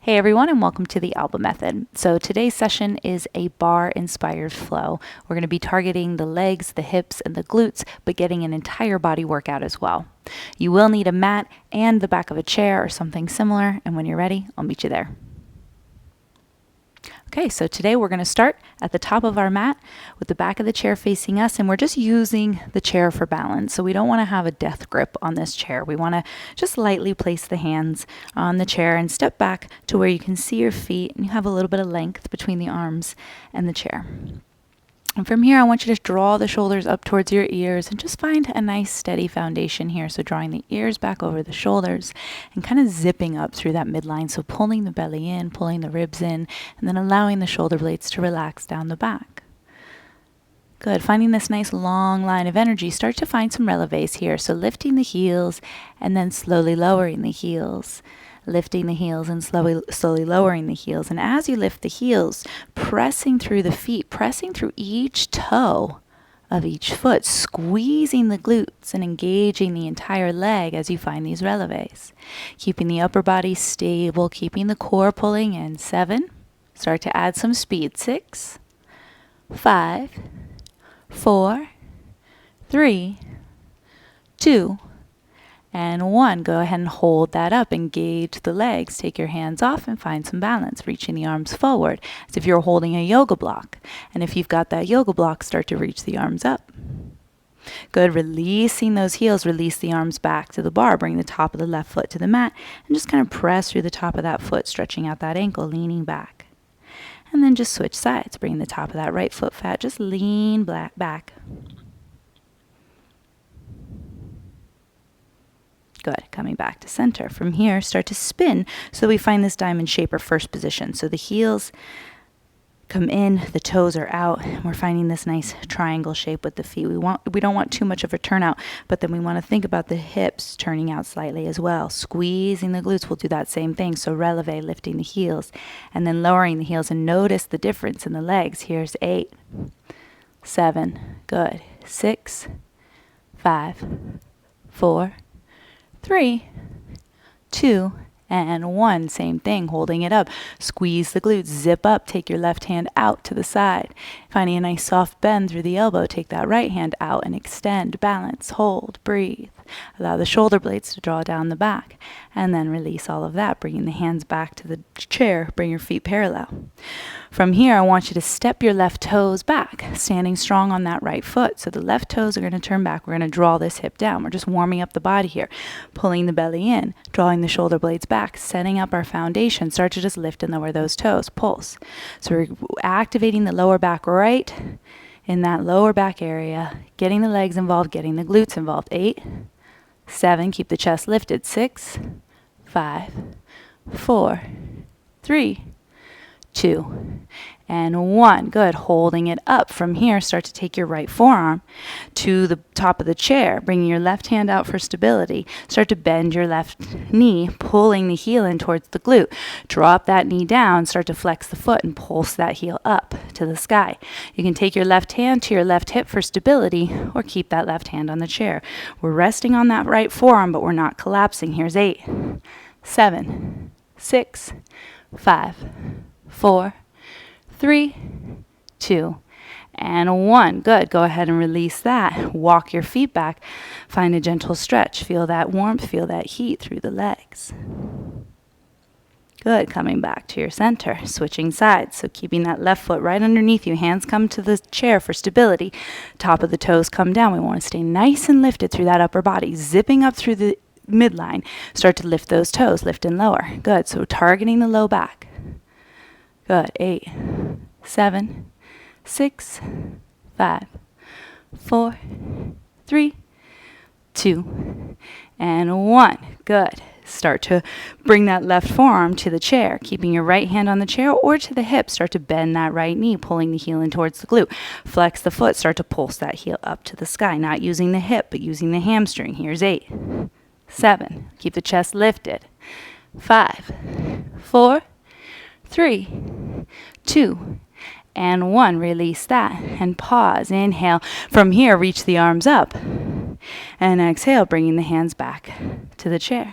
Hey everyone, and welcome to the Alba method. So today's session is a bar inspired flow. We're going to be targeting the legs, the hips, and the glutes, but getting an entire body workout as well. You will need a mat and the back of a chair or something similar, and when you're ready, I'll meet you there. Okay, so today we're going to start at the top of our mat with the back of the chair facing us, and we're just using the chair for balance. So we don't want to have a death grip on this chair. We want to just lightly place the hands on the chair and step back to where you can see your feet and you have a little bit of length between the arms and the chair. And from here, I want you to draw the shoulders up towards your ears and just find a nice steady foundation here. So drawing the ears back over the shoulders and kind of zipping up through that midline. So pulling the belly in, pulling the ribs in, and then allowing the shoulder blades to relax down the back. Good. Finding this nice long line of energy, start to find some releves here. So lifting the heels and then slowly lowering the heels. Lifting the heels and slowly lowering the heels. And as you lift the heels, pressing through the feet, pressing through each toe of each foot, squeezing the glutes and engaging the entire leg as you find these releves. Keeping the upper body stable, keeping the core pulling in. 7. Start to add some speed. 6, 5, 4, 3, 2, and 1. Go ahead and hold that up. Engage the legs. Take your hands off and find some balance. Reaching the arms forward as if you're holding a yoga block. And if you've got that yoga block, start to reach the arms up. Good. Releasing those heels. Release the arms back to the bar. Bring the top of the left foot to the mat and just kind of press through the top of that foot, stretching out that ankle, leaning back. And then just switch sides. Bring the top of that right foot fat. Just lean back. Good. Coming back to center. From here, start to spin so we find this diamond shape or first position. So the heels come in, the toes are out, and we're finding this nice triangle shape with the feet. We don't want too much of a turnout, but then we want to think about the hips turning out slightly as well. Squeezing the glutes, we'll do that same thing. So releve, lifting the heels, and then lowering the heels, and notice the difference in the legs. Here's 8, 7, good. 6, 5, 4, 3, 2, and 1. Same thing, holding it up. Squeeze the glutes, zip up, take your left hand out to the side. Finding a nice soft bend through the elbow, take that right hand out and extend, balance, hold, breathe. Allow the shoulder blades to draw down the back, and then release all of that, bringing the hands back to the chair. Bring your feet parallel. From here, I want you to step your left toes back, standing strong on that right foot. So the left toes are going to turn back. We're going to draw this hip down. We're just warming up the body here, pulling the belly in, drawing the shoulder blades back, setting up our foundation. Start to just lift and lower those toes. Pulse. So we're activating the lower back right in that lower back area, getting the legs involved, getting the glutes involved. 8, 7, keep the chest lifted. 6, 5, 4, 3, 2, and 1. Good. Holding it up. From here, start to take your right forearm to the top of the chair, bringing your left hand out for stability. Start to bend your left knee, pulling the heel in towards the glute. Drop that knee down, start to flex the foot and pulse that heel up to the sky. You can take your left hand to your left hip for stability or keep that left hand on the chair. We're resting on that right forearm, but we're not collapsing. Here's 8, 7, 6, 5, 4, 3, 2, and 1. Good. Go ahead and release that. Walk your feet back. Find a gentle stretch. Feel that warmth. Feel that heat through the legs. Good. Coming back to your center. Switching sides. So keeping that left foot right underneath you. Hands come to the chair for stability. Top of the toes come down. We want to stay nice and lifted through that upper body. Zipping up through the midline. Start to lift those toes. Lift and lower. Good. So targeting the low back. Good. 8, 7, 6, 5, 4, 3, 2, and 1. Good. Start to bring that left forearm to the chair, keeping your right hand on the chair or to the hip. Start to bend that right knee, pulling the heel in towards the glute. Flex the foot. Start to pulse that heel up to the sky, not using the hip, but using the hamstring. Here's 8, 7. Keep the chest lifted. 5, 4, 3, 2, and 1. Release that and pause. Inhale. From here, reach the arms up. And exhale, bringing the hands back to the chair.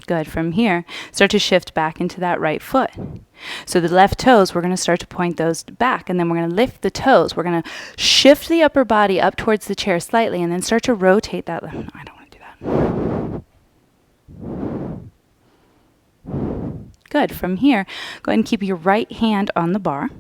Good. From here, start to shift back into that right foot. So the left toes, we're going to start to point those back, and then we're going to lift the toes. We're going to shift the upper body up towards the chair slightly, and then start to rotate that. No, I don't want to do that. Good. From here, go ahead and keep your right hand on the bar,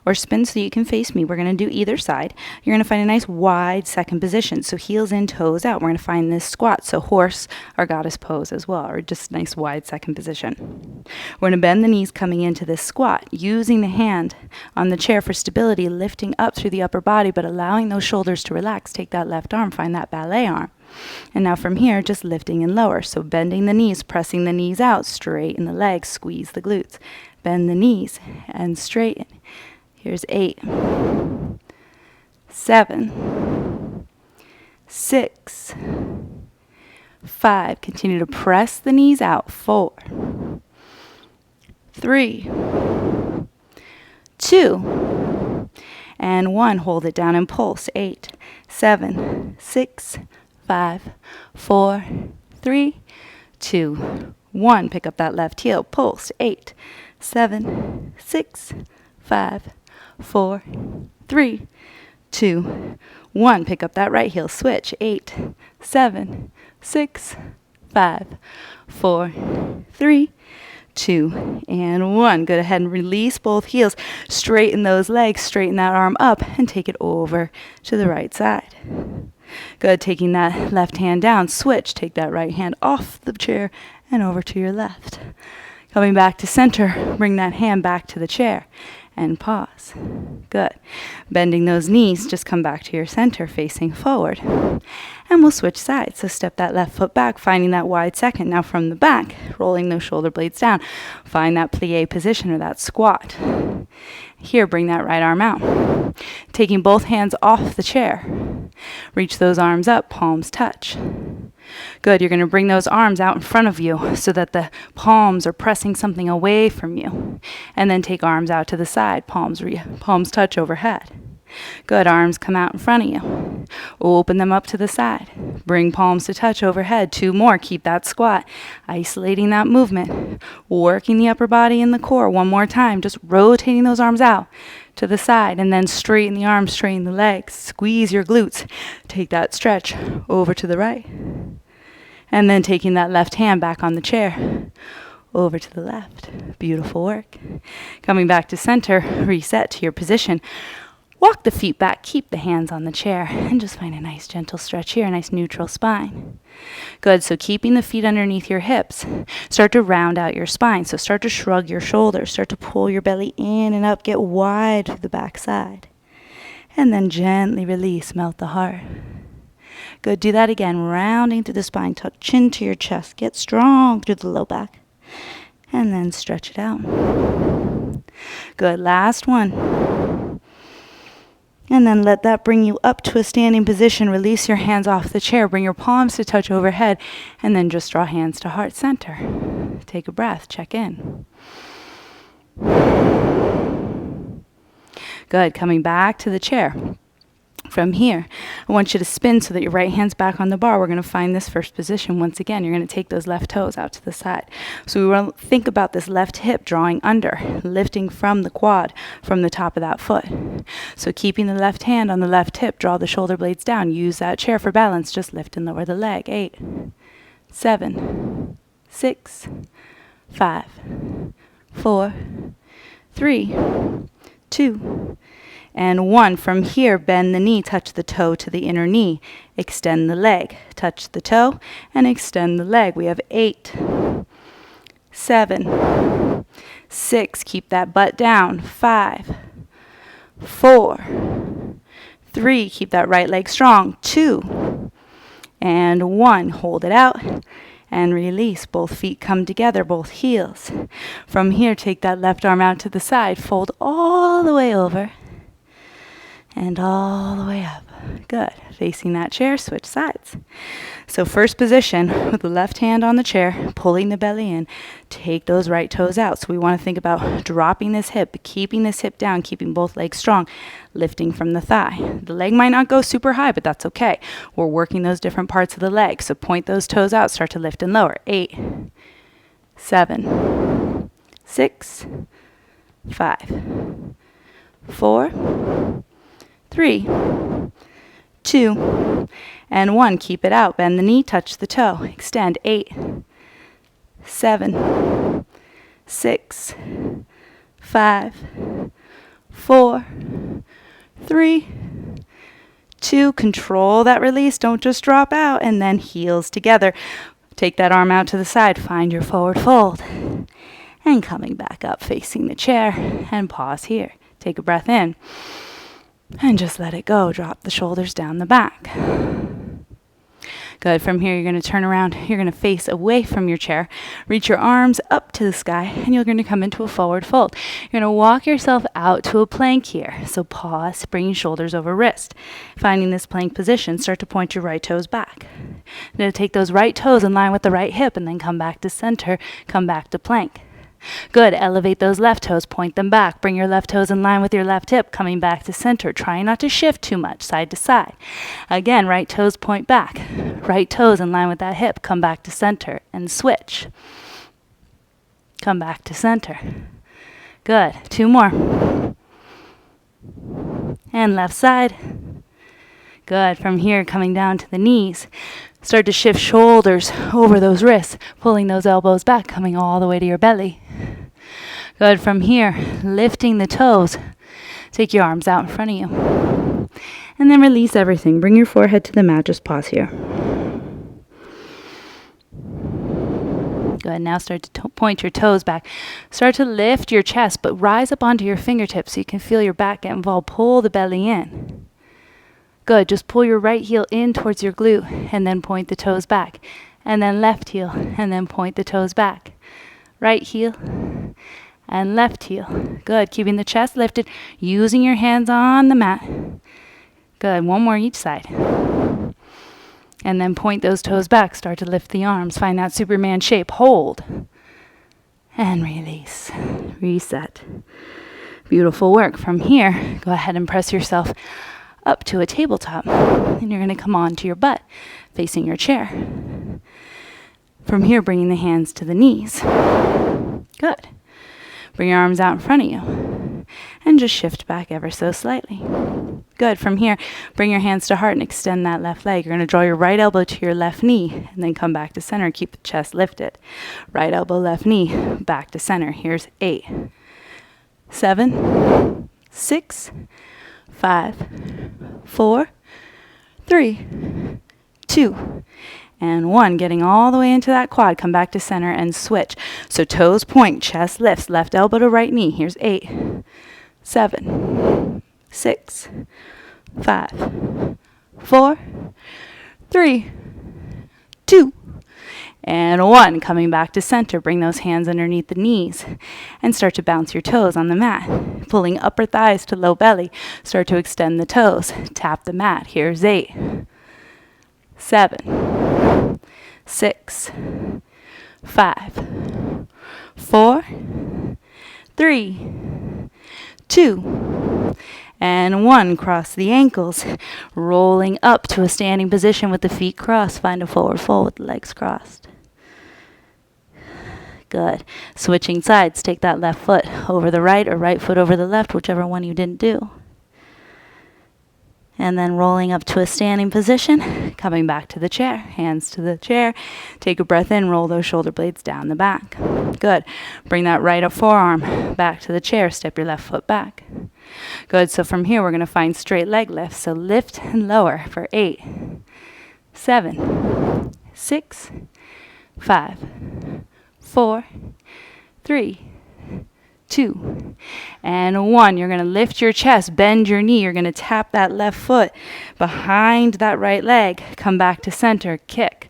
or spin so you can face me. We're going to do either side. You're going to find a nice wide second position. So heels in, toes out. We're going to find this squat. So horse or goddess pose as well, or just nice wide second position. We're going to bend the knees coming into this squat, using the hand on the chair for stability, lifting up through the upper body, but allowing those shoulders to relax. Take that left arm, find that ballet arm. And now from here, just lifting and lower. So bending the knees, pressing the knees out, straighten the legs, squeeze the glutes. Bend the knees and straighten. Here's 8, 7, 6, 5. Continue to press the knees out. 4, 3, 2, and 1. Hold it down and pulse. 8, 7, 6, 5, 4, 3, 2, 1. Pick up that left heel. Pulse. 8, 7, 6, 5, 4, 3, 2, 1. Pick up that right heel. Switch. 8, 7, 6, 5, 4, 3, 2, and 1. Go ahead and release both heels. Straighten those legs. Straighten that arm up and take it over to the right side. Good. Taking that left hand down. Switch. Take that right hand off the chair and over to your left. Coming back to center. Bring that hand back to the chair. And pause. Good. Bending those knees, just come back to your center, facing forward. And we'll switch sides. So step that left foot back, finding that wide second. Now from the back, rolling those shoulder blades down. Find that plie position or that squat. Here, bring that right arm out. Taking both hands off the chair. Reach those arms up, palms touch. Good. You're going to bring those arms out in front of you so that the palms are pressing something away from you. And then take arms out to the side. Palms touch overhead. Good. Arms come out in front of you. Open them up to the side. Bring palms to touch overhead. 2 more. Keep that squat. Isolating that movement. Working the upper body and the core. 1 more time. Just rotating those arms out to the side, and then straighten the arms, straighten the legs. Squeeze your glutes. Take that stretch over to the right. And then taking that left hand back on the chair, over to the left. Beautiful work. Coming back to center, reset to your position. Walk the feet back, keep the hands on the chair, and just find a nice gentle stretch here, a nice neutral spine. Good. So keeping the feet underneath your hips, start to round out your spine. So start to shrug your shoulders, start to pull your belly in and up, get wide to the back side. And then gently release, melt the heart. Good. Do that again, rounding through the spine, tuck chin to your chest, get strong through the low back, and then stretch it out. Good. Last one. And then let that bring you up to a standing position. Release your hands off the chair. Bring your palms to touch overhead. And then just draw hands to heart center. Take a breath. Check in. Good. Coming back to the chair. From here, I want you to spin so that your right hand's back on the bar. We're going to find this first position. Once again, you're going to take those left toes out to the side. So we want to think about this left hip drawing under, lifting from the quad, from the top of that foot. So keeping the left hand on the left hip, draw the shoulder blades down. Use that chair for balance. Just lift and lower the leg. 8, 7, 6, 5, 4, 3, 2, and 1. From here, bend the knee, touch the toe to the inner knee. Extend the leg. Touch the toe and extend the leg. We have 8, 7, 6. Keep that butt down. 5, 4, 3. Keep that right leg strong. 2, and 1. Hold it out and release. Both feet come together, both heels. From here, take that left arm out to the side. Fold all the way over. And all the way up. Good. Facing that chair, switch sides. So first position with the left hand on the chair, pulling the belly in. Take those right toes out. So we want to think about dropping this hip, keeping this hip down, keeping both legs strong, lifting from the thigh. The leg might not go super high, but that's okay. We're working those different parts of the leg. So point those toes out, start to lift and lower. 8, 7, 6, 5, 4, 3, 2, and 1. Keep it out. Bend the knee, touch the toe. Extend. 8, 7, 6, 5, 4, 3, 2. Control that release. Don't just drop out. And then heels together. Take that arm out to the side. Find your forward fold. And coming back up, facing the chair. And pause here. Take a breath in. And just let it go. Drop the shoulders down the back. Good. From here, you're going to turn around. You're going to face away from your chair. Reach your arms up to the sky, and you're going to come into a forward fold. You're going to walk yourself out to a plank here. So pause, bringing shoulders over wrist. Finding this plank position, start to point your right toes back. You're going to take those right toes in line with the right hip, and then come back to center, come back to plank. Good. Elevate those left toes, point them back. Bring your left toes in line with your left hip, coming back to center. Trying not to shift too much, side to side. Again, right toes point back. Right toes in line with that hip, come back to center and switch. Come back to center. Good. 2 more. And left side. Good. From here, coming down to the knees. Start to shift shoulders over those wrists, pulling those elbows back, coming all the way to your belly. Good. From here, lifting the toes. Take your arms out in front of you. And then release everything. Bring your forehead to the mat. Just pause here. Good. Now start to point your toes back. Start to lift your chest, but rise up onto your fingertips so you can feel your back get involved. Pull the belly in. Good. Just pull your right heel in towards your glute and then point the toes back. And then left heel and then point the toes back. Right heel and left heel. Good. Keeping the chest lifted, using your hands on the mat. Good. 1 more each side. And then point those toes back. Start to lift the arms. Find that Superman shape. Hold. And release. Reset. Beautiful work. From here, go ahead and press yourself up to a tabletop. And you're going to come on to your butt, facing your chair. From here, bringing the hands to the knees. Good. Bring your arms out in front of you. And just shift back ever so slightly. Good. From here, bring your hands to heart and extend that left leg. You're going to draw your right elbow to your left knee and then come back to center. Keep the chest lifted. Right elbow, left knee, back to center. Here's 8, 7, 6, 5, 4, 3, 2, and 1. Getting all the way into that quad. Come back to center and switch. So toes point, chest lifts, left elbow to right knee. Here's 8, 7, 6, 5, 4, 3, 2, and 1. Coming back to center. Bring those hands underneath the knees and start to bounce your toes on the mat. Pulling upper thighs to low belly. Start to extend the toes. Tap the mat. Here's 8, 7, 6, 5, 4, 3, 2, and 1. Cross the ankles. Rolling up to a standing position with the feet crossed. Find a forward fold with the legs crossed. Good. Switching sides. Take that left foot over the right or right foot over the left, whichever one you didn't do. And then rolling up to a standing position, coming back to the chair, hands to the chair. Take a breath in, roll those shoulder blades down the back. Good. Bring that right up forearm back to the chair, step your left foot back. Good. So from here, we're going to find straight leg lifts. So lift and lower for 8, 7, 6, 5, 4, 3, 2, and 1. You're going to lift your chest, bend your knee. You're going to tap that left foot behind that right leg. Come back to center, kick.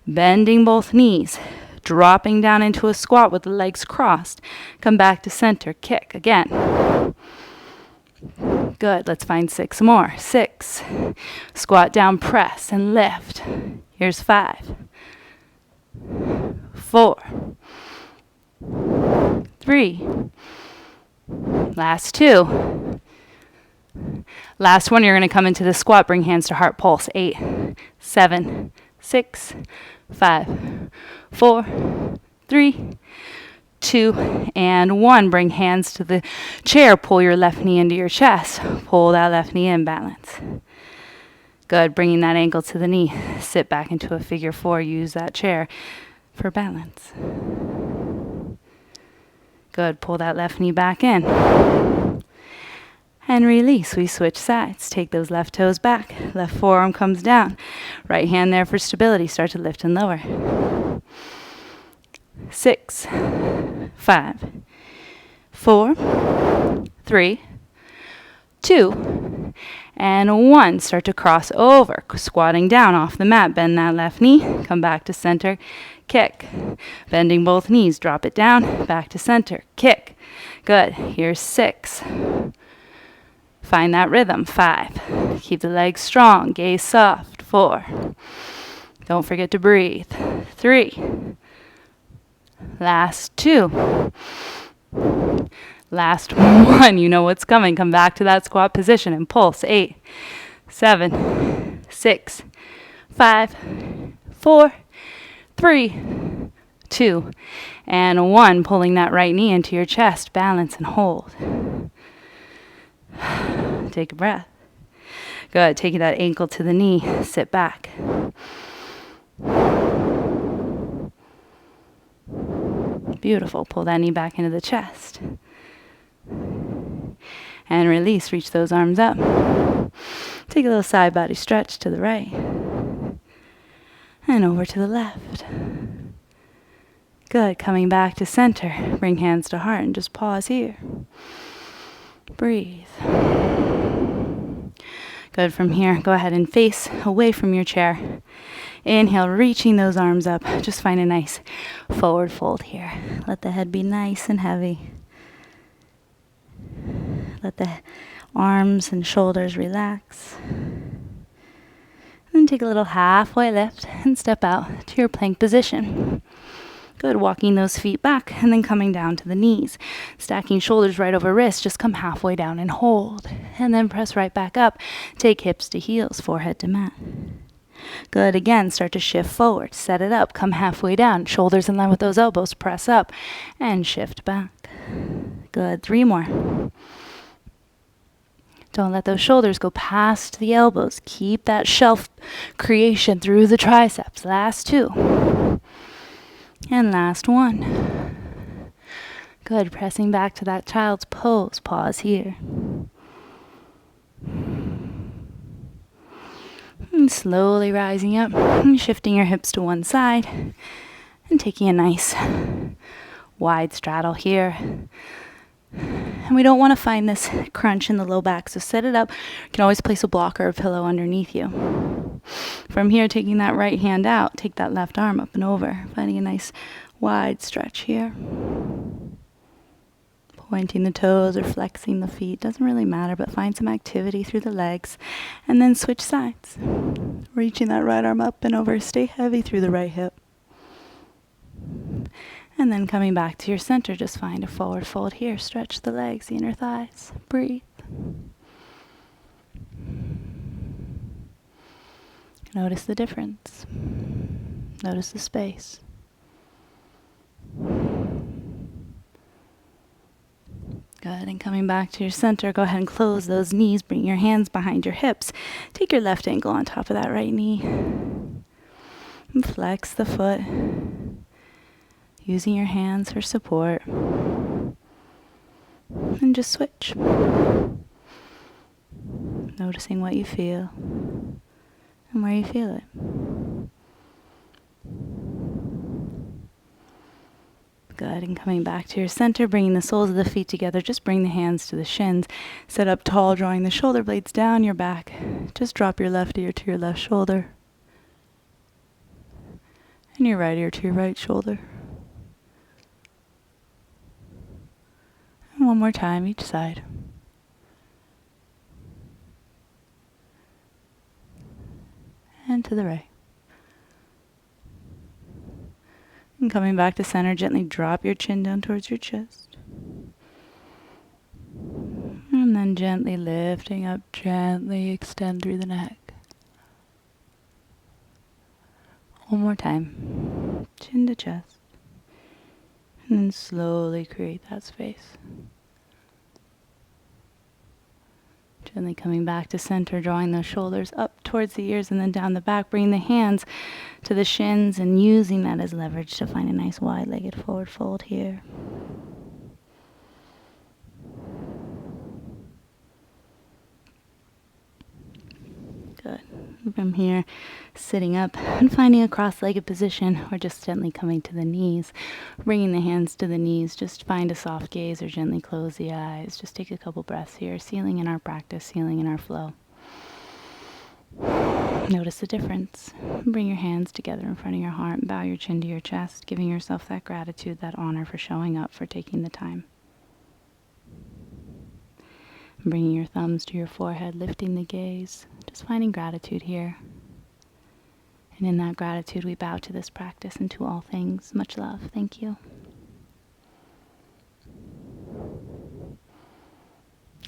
Bending both knees, dropping down into a squat with the legs crossed. Come back to center, kick again. Good. Let's find 6 more. 6. Squat down, press, and lift. Here's 5. 4. 3. Last 2. Last one, you're going to come into the squat. Bring hands to heart pulse. 8, 7, 6, 5, 4, 3, 2, and 1. Bring hands to the chair. Pull your left knee into your chest. Pull that left knee in, balance. Good. Bringing that ankle to the knee. Sit back into a figure 4. Use that chair for balance. Good. Pull that left knee back in. And release. We switch sides. Take those left toes back. Left forearm comes down. Right hand there for stability. Start to lift and lower. 6, 5, 4, 3, 2, and 1. Start to cross over. Squatting down off the mat. Bend that left knee. Come back to center. Kick. Bending both knees. Drop it down. Back to center. Kick. Good. Here's 6. Find that rhythm. 5. Keep the legs strong. Gaze soft. 4. Don't forget to breathe. 3. Last 2. Last 1. You know what's coming. Come back to that squat position and pulse. 8, 7, 6, 5, 4, 3, 2, and 1. Pulling that right knee into your chest. Balance and hold. Take a breath. Good. Taking that ankle to the knee. Sit back. Beautiful. Pull that knee back into the chest. And release. Reach those arms up. Take a little side body stretch to the right. And over to the left. Good. Coming back to center. Bring hands to heart and just pause here. Breathe. Good. From here, go ahead and face away from your chair. Inhale, reaching those arms up. Just find a nice forward fold here. Let the head be nice and heavy. Let the arms and shoulders relax. And then take a little halfway lift and step out to your plank position. Good. Walking those feet back and then coming down to the knees. Stacking shoulders right over wrists. Just come halfway down and hold. And then press right back up. Take hips to heels, forehead to mat. Good. Again, start to shift forward. Set it up. Come halfway down. Shoulders in line with those elbows. Press up and shift back. Good. 3 more. Don't let those shoulders go past the elbows. Keep that shelf creation through the triceps. Last 2. And last 1. Good. Pressing back to that child's pose. Pause here. And slowly rising up and shifting your hips to one side and taking a nice wide straddle here. And we don't want to find this crunch in the low back, so set it up. You can always place a block or a pillow underneath you. From here, taking that right hand out, take that left arm up and over, finding a nice wide stretch here. Pointing the toes or flexing the feet, doesn't really matter, but find some activity through the legs. And then switch sides. Reaching that right arm up and over, stay heavy through the right hip. And then coming back to your center, just find a forward fold here. Stretch the legs, the inner thighs. Breathe. Notice the difference. Notice the space. Good. And coming back to your center, go ahead and close those knees. Bring your hands behind your hips. Take your left ankle on top of that right knee. And flex the foot. Using your hands for support. And just switch. Noticing what you feel and where you feel it. Good. And coming back to your center, bringing the soles of the feet together. Just bring the hands to the shins. Sit up tall, drawing the shoulder blades down your back. Just drop your left ear to your left shoulder. And your right ear to your right shoulder. And one more time, each side. to the right. And coming back to center, gently drop your chin down towards your chest. And then gently lifting up, gently extend through the neck. One more time. Chin to chest. And then slowly create that space. Gently coming back to center, drawing those shoulders up towards the ears and then down the back. Bring the hands to the shins and using that as leverage to find a nice wide-legged forward fold here. Good. From here, sitting up and finding a cross-legged position, or just gently coming to the knees, bringing the hands to the knees. Just find a soft gaze or gently close the eyes. Just take a couple breaths here, sealing in our practice, sealing in our flow. Notice the difference. Bring your hands together in front of your heart and bow your chin to your chest, giving yourself that gratitude, that honor for showing up, for taking the time. Bringing your thumbs to your forehead, lifting the gaze, just finding gratitude here. And in that gratitude, we bow to this practice and to all things. Much love. Thank you.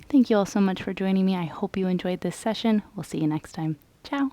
Thank you all so much for joining me. I hope you enjoyed this session. We'll see you next time. Ciao.